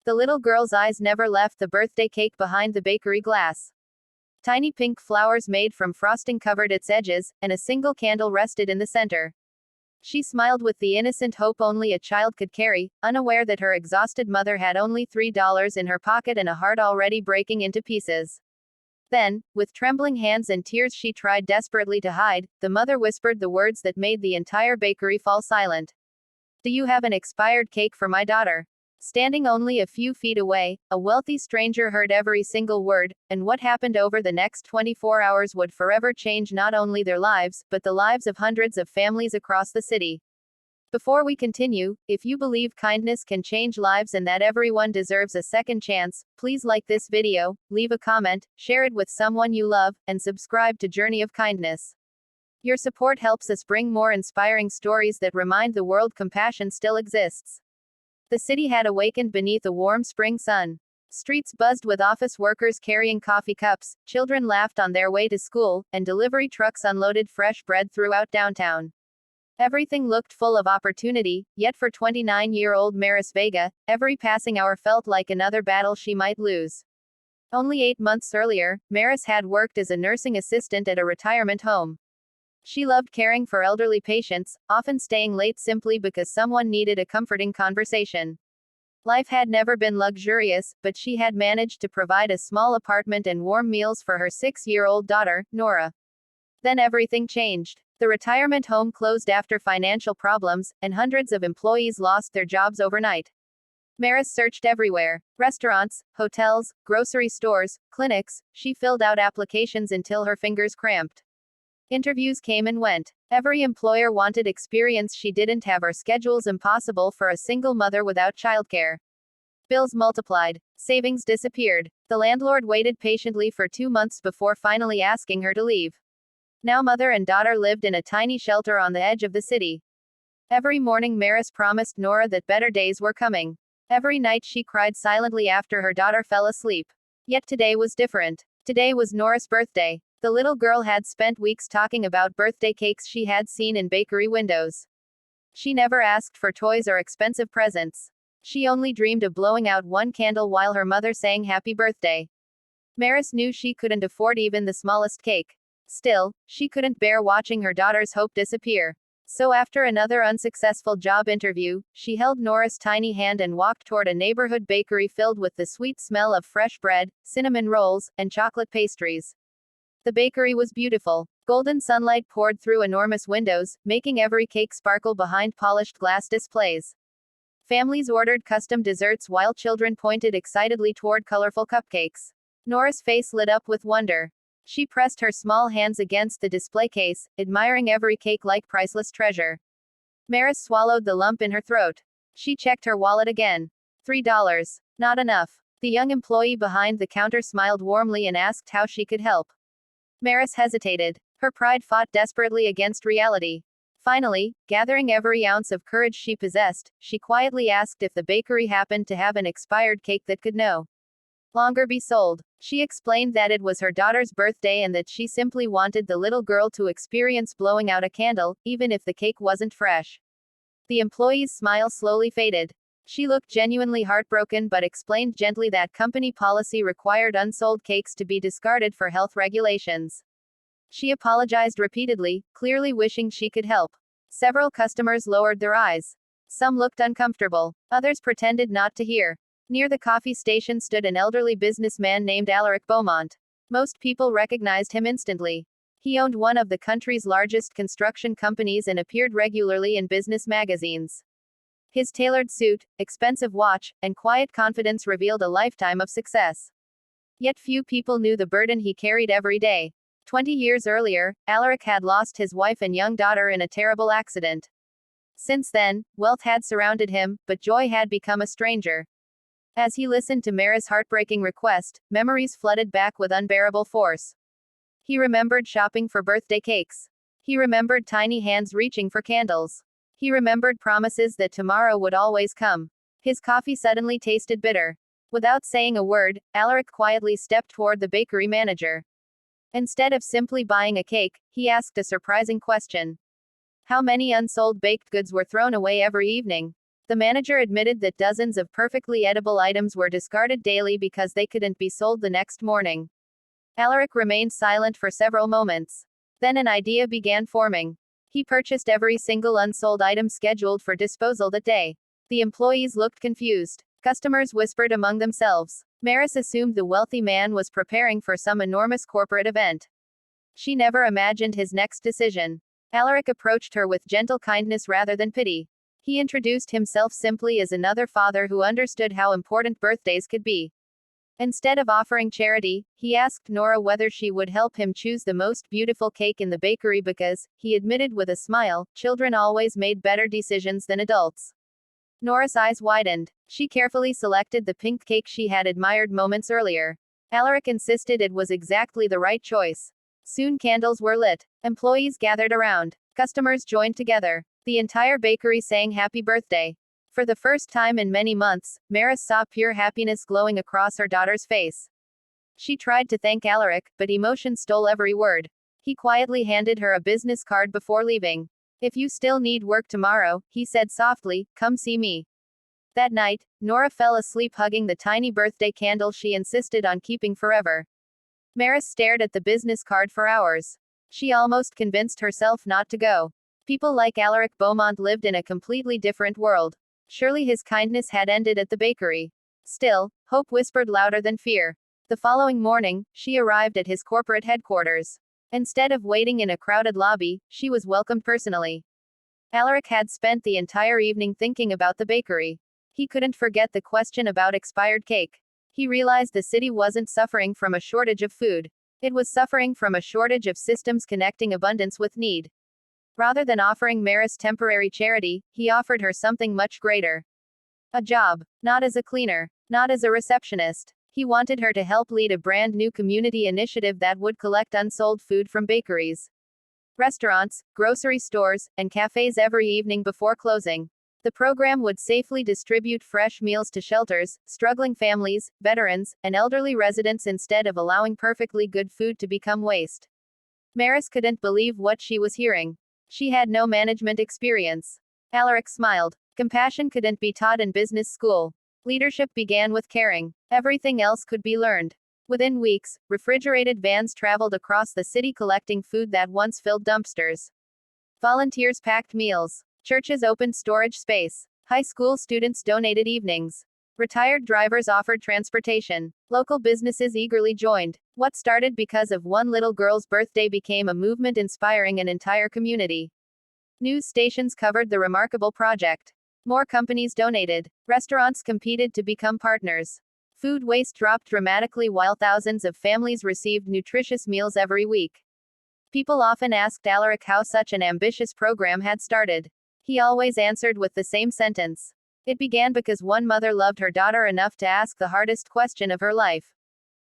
The little girl's eyes never left the birthday cake behind the bakery glass. Tiny pink flowers made from frosting covered its edges, and a single candle rested in the center. She smiled with the innocent hope only a child could carry, unaware that her exhausted mother had only $3 in her pocket and a heart already breaking into pieces. Then, with trembling hands and tears she tried desperately to hide, the mother whispered the words that made the entire bakery fall silent. "Do you have an expired cake for my daughter?" Standing only a few feet away, a wealthy stranger heard every single word, and what happened over the next 24 hours would forever change not only their lives, but the lives of hundreds of families across the city. Before we continue, if you believe kindness can change lives and that everyone deserves a second chance, please like this video, leave a comment, share it with someone you love, and subscribe to Journey of Kindness. Your support helps us bring more inspiring stories that remind the world compassion still exists. The city had awakened beneath a warm spring sun. Streets buzzed with office workers carrying coffee cups, children laughed on their way to school, and delivery trucks unloaded fresh bread throughout downtown. Everything looked full of opportunity, yet for 29-year-old Maris Vega, every passing hour felt like another battle she might lose. Only 8 months earlier, Maris had worked as a nursing assistant at a retirement home. She loved caring for elderly patients, often staying late simply because someone needed a comforting conversation. Life had never been luxurious, but she had managed to provide a small apartment and warm meals for her 6-year-old daughter, Nora. Then everything changed. The retirement home closed after financial problems, and hundreds of employees lost their jobs overnight. Maris searched everywhere: restaurants, hotels, grocery stores, clinics. She filled out applications until her fingers cramped. Interviews came and went. Every employer wanted experience she didn't have, or schedules impossible for a single mother without childcare. Bills multiplied. Savings disappeared. The landlord waited patiently for 2 months before finally asking her to leave. Now mother and daughter lived in a tiny shelter on the edge of the city. Every morning Maris promised Nora that better days were coming. Every night she cried silently after her daughter fell asleep. Yet today was different. Today was Nora's birthday. The little girl had spent weeks talking about birthday cakes she had seen in bakery windows. She never asked for toys or expensive presents. She only dreamed of blowing out one candle while her mother sang happy birthday. Maris knew she couldn't afford even the smallest cake. Still, she couldn't bear watching her daughter's hope disappear. So after another unsuccessful job interview, she held Nora's tiny hand and walked toward a neighborhood bakery filled with the sweet smell of fresh bread, cinnamon rolls, and chocolate pastries. The bakery was beautiful. Golden sunlight poured through enormous windows, making every cake sparkle behind polished glass displays. Families ordered custom desserts while children pointed excitedly toward colorful cupcakes. Nora's face lit up with wonder. She pressed her small hands against the display case, admiring every cake like priceless treasure. Maris swallowed the lump in her throat. She checked her wallet again. $3. Not enough. The young employee behind the counter smiled warmly and asked how she could help. Maris hesitated. Her pride fought desperately against reality. Finally, gathering every ounce of courage she possessed, she quietly asked if the bakery happened to have an expired cake that could no longer be sold. She explained that it was her daughter's birthday and that she simply wanted the little girl to experience blowing out a candle, even if the cake wasn't fresh. The employee's smile slowly faded. She looked genuinely heartbroken but explained gently that company policy required unsold cakes to be discarded for health regulations. She apologized repeatedly, clearly wishing she could help. Several customers lowered their eyes. Some looked uncomfortable. Others pretended not to hear. Near the coffee station stood an elderly businessman named Alaric Beaumont. Most people recognized him instantly. He owned one of the country's largest construction companies and appeared regularly in business magazines. His tailored suit, expensive watch, and quiet confidence revealed a lifetime of success. Yet few people knew the burden he carried every day. 20 years earlier, Alaric had lost his wife and young daughter in a terrible accident. Since then, wealth had surrounded him, but joy had become a stranger. As he listened to Maris' heartbreaking request, memories flooded back with unbearable force. He remembered shopping for birthday cakes. He remembered tiny hands reaching for candles. He remembered promises that tomorrow would always come. His coffee suddenly tasted bitter. Without saying a word, Alaric quietly stepped toward the bakery manager. Instead of simply buying a cake, he asked a surprising question. How many unsold baked goods were thrown away every evening? The manager admitted that dozens of perfectly edible items were discarded daily because they couldn't be sold the next morning. Alaric remained silent for several moments. Then an idea began forming. He purchased every single unsold item scheduled for disposal that day. The employees looked confused. Customers whispered among themselves. Maris assumed the wealthy man was preparing for some enormous corporate event. She never imagined his next decision. Alaric approached her with gentle kindness rather than pity. He introduced himself simply as another father who understood how important birthdays could be. Instead of offering charity, he asked Nora whether she would help him choose the most beautiful cake in the bakery because, he admitted with a smile, children always made better decisions than adults. Nora's eyes widened. She carefully selected the pink cake she had admired moments earlier. Alaric insisted it was exactly the right choice. Soon candles were lit. Employees gathered around. Customers joined together. The entire bakery sang happy birthday. For the first time in many months, Maris saw pure happiness glowing across her daughter's face. She tried to thank Alaric, but emotion stole every word. He quietly handed her a business card before leaving. If you still need work tomorrow, he said softly, come see me. That night, Nora fell asleep hugging the tiny birthday candle she insisted on keeping forever. Maris stared at the business card for hours. She almost convinced herself not to go. People like Alaric Beaumont lived in a completely different world. Surely his kindness had ended at the bakery. Still, hope whispered louder than fear. The following morning, she arrived at his corporate headquarters. Instead of waiting in a crowded lobby, she was welcomed personally. Alaric had spent the entire evening thinking about the bakery. He couldn't forget the question about expired cake. He realized the city wasn't suffering from a shortage of food. It was suffering from a shortage of systems connecting abundance with need. Rather than offering Maris temporary charity, he offered her something much greater. A job. Not as a cleaner. Not as a receptionist. He wanted her to help lead a brand new community initiative that would collect unsold food from bakeries, restaurants, grocery stores, and cafes every evening before closing. The program would safely distribute fresh meals to shelters, struggling families, veterans, and elderly residents instead of allowing perfectly good food to become waste. Maris couldn't believe what she was hearing. She had no management experience. Alaric smiled. Compassion couldn't be taught in business school. Leadership began with caring. Everything else could be learned. Within weeks, refrigerated vans traveled across the city collecting food that once filled dumpsters. Volunteers packed meals. Churches opened storage space. High school students donated evenings. Retired drivers offered transportation. Local businesses eagerly joined. What started because of one little girl's birthday became a movement inspiring an entire community. News stations covered the remarkable project. More companies donated. Restaurants competed to become partners. Food waste dropped dramatically while thousands of families received nutritious meals every week. People often asked Alaric how such an ambitious program had started. He always answered with the same sentence. It began because one mother loved her daughter enough to ask the hardest question of her life.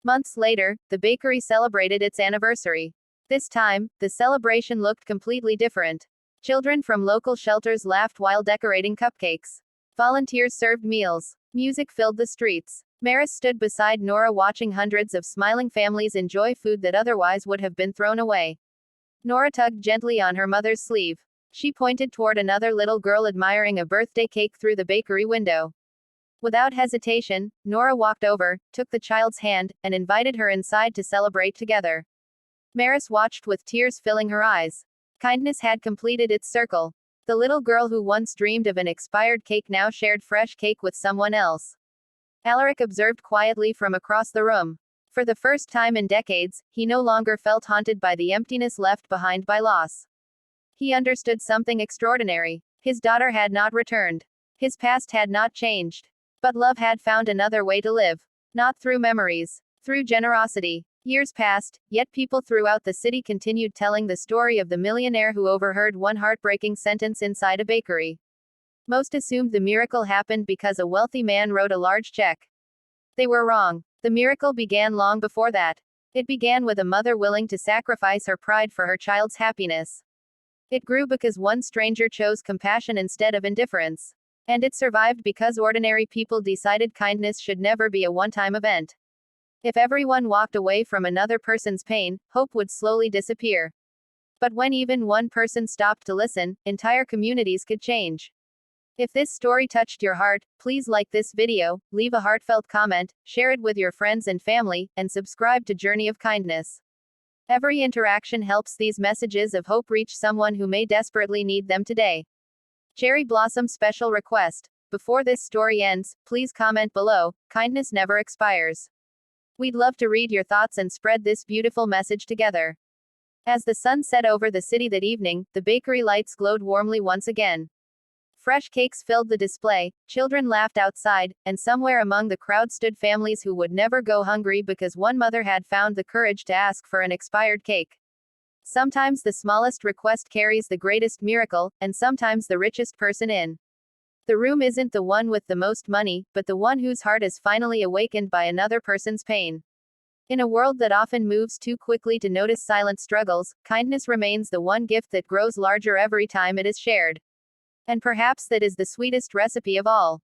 Months later, the bakery celebrated its anniversary. This time, the celebration looked completely different. Children from local shelters laughed while decorating cupcakes. Volunteers served meals. Music filled the streets. Maris stood beside Nora watching hundreds of smiling families enjoy food that otherwise would have been thrown away. Nora tugged gently on her mother's sleeve. She pointed toward another little girl admiring a birthday cake through the bakery window. Without hesitation, Nora walked over, took the child's hand, and invited her inside to celebrate together. Maris watched with tears filling her eyes. Kindness had completed its circle. The little girl who once dreamed of an expired cake now shared fresh cake with someone else. Alaric observed quietly from across the room. For the first time in decades, he no longer felt haunted by the emptiness left behind by loss. He understood something extraordinary. His daughter had not returned. His past had not changed. But love had found another way to live. Not through memories. Through generosity. Years passed, yet people throughout the city continued telling the story of the millionaire who overheard one heartbreaking sentence inside a bakery. Most assumed the miracle happened because a wealthy man wrote a large check. They were wrong. The miracle began long before that. It began with a mother willing to sacrifice her pride for her child's happiness. It grew because one stranger chose compassion instead of indifference. And it survived because ordinary people decided kindness should never be a one-time event. If everyone walked away from another person's pain, hope would slowly disappear. But when even one person stopped to listen, entire communities could change. If this story touched your heart, please like this video, leave a heartfelt comment, share it with your friends and family, and subscribe to Journey of Kindness. Every interaction helps these messages of hope reach someone who may desperately need them today. Cherry Blossom special request. Before this story ends, please comment below. Kindness never expires. We'd love to read your thoughts and spread this beautiful message together. As the sun set over the city that evening, the bakery lights glowed warmly once again. Fresh cakes filled the display, children laughed outside, and somewhere among the crowd stood families who would never go hungry because one mother had found the courage to ask for an expired cake. Sometimes the smallest request carries the greatest miracle, and sometimes the richest person in the room isn't the one with the most money, but the one whose heart is finally awakened by another person's pain. In a world that often moves too quickly to notice silent struggles, kindness remains the one gift that grows larger every time it is shared. And perhaps that is the sweetest recipe of all.